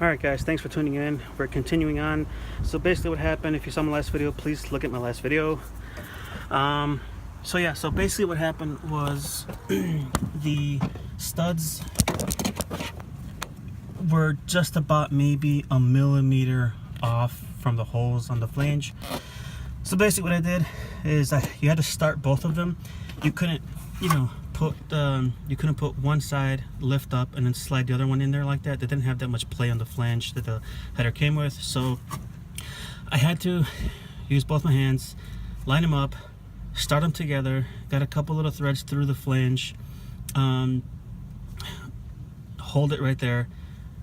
Alright guys, thanks for tuning in. We're continuing on. So basically what happened, if you saw my last video, please look at my last video. So basically what happened was the studs were just about maybe a millimeter off from the holes on the flange. So basically what I did is you had to start both of them. You couldn't, you couldn't put one side, lift up, and then slide the other one in there like that. They didn't have that much play on the flange that the header came with. So I had to use both my hands, line them up, start them together, got a couple little threads through the flange, hold it right there,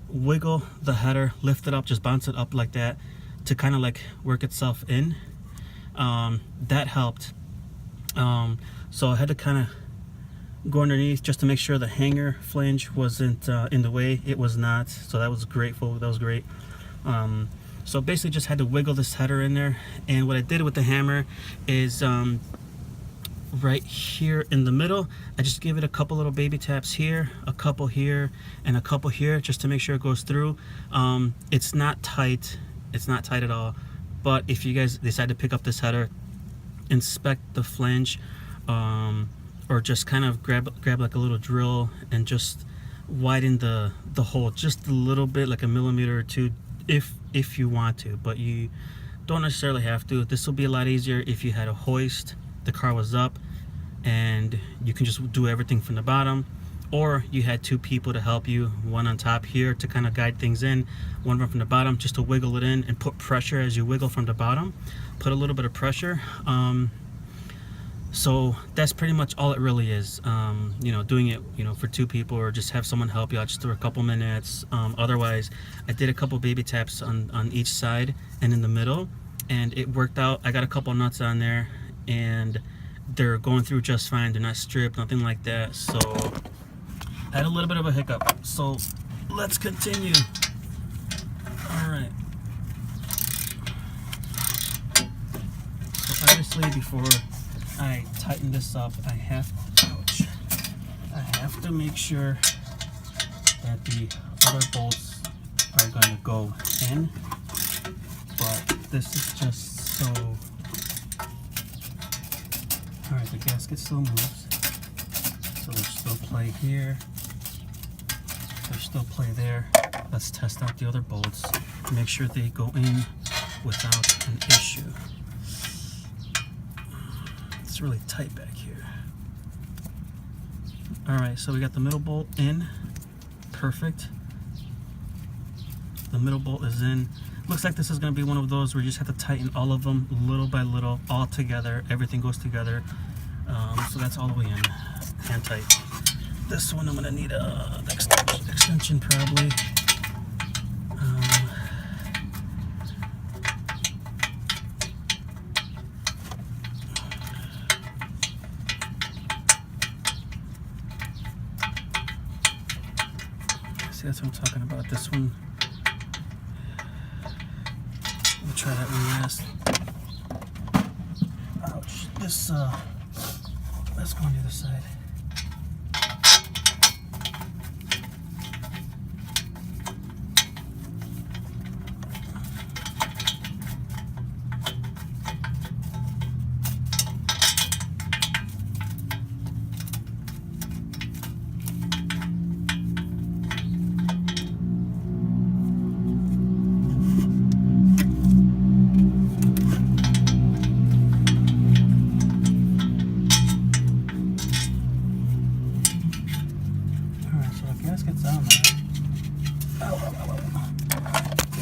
wiggle the header, lift it up, just bounce it up like that to kind of like work itself in. That helped. So I had to kind of go underneath just to make sure the hanger flange wasn't in the way. It was not, so that was grateful. That was great. So basically just had to wiggle this header in there, and what I did with the hammer is right here in the middle, I just give it a couple little baby taps here, a couple here, and a couple here, just to make sure it goes through. It's not tight at all, but if you guys decide to pick up this header, inspect the flange, or just kind of grab like a little drill and just widen the hole just a little bit, like a millimeter or two, if you want to, but you don't necessarily have to. This will be a lot easier if you had a hoist, the car was up, and you can just do everything from the bottom, or you had two people to help you, one on top here to kind of guide things in, one from the bottom just to wiggle it in and put pressure as you wiggle from the bottom. Put a little bit of pressure. So that's pretty much all it really is. Doing it, for two people, or just have someone help you out just for a couple minutes. Otherwise, I did a couple baby taps on each side and in the middle, and it worked out. I got a couple nuts on there, and they're going through just fine. They're not stripped, nothing like that. So I had a little bit of a hiccup. So let's continue. All right. So obviously, before I tighten this up, I have to make sure that the other bolts are going to go in, but this is just so. Alright, the gasket still moves, so there's still play here, there's still play there. Let's test out the other bolts, make sure they go in without an issue. It's really tight back here. Alright, so we got the middle bolt in. Perfect. The middle bolt is in. Looks like this is going to be one of those where you just have to tighten all of them little by little, all together. Everything goes together. So that's all the way in. Hand tight. This one I'm going to need a extension probably. See, that's what I'm talking about. This one. We'll try that one last. Ouch. This, let's go on the other side. Gasket's on there.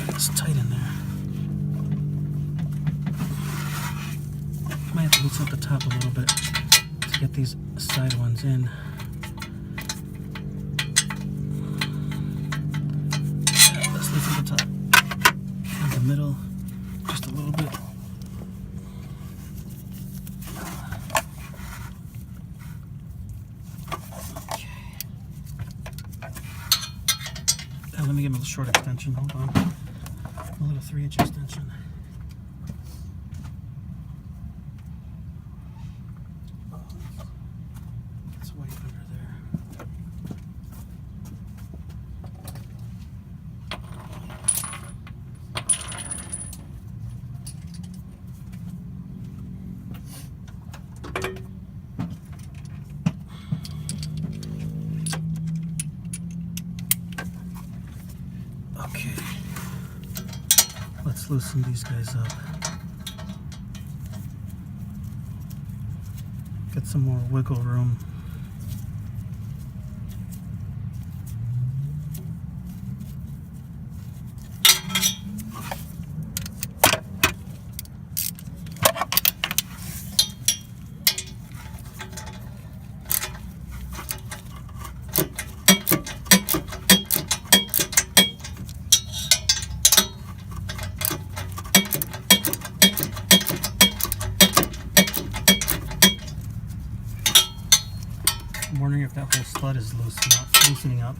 It's tight in there. Might have to loosen up the top a little bit to get these side ones in. Yeah, let's loosen the top. And the middle, just a little bit. Let me give him a short extension. Hold on. A little 3-inch extension. It's way under there. Okay, let's loosen these guys up. Get some more wiggle room. I'm wondering if that whole stud is loosening up.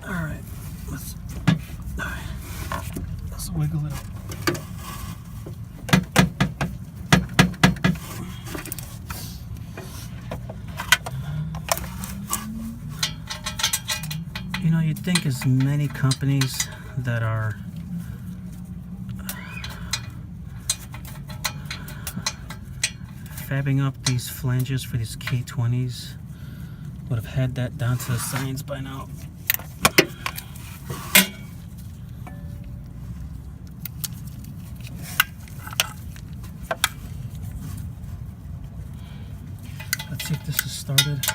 Alright, let's wiggle it up. You know, you'd think as many companies that are fabbing up these flanges for these K20s would have had that down to the science by now. Let's see if this is started.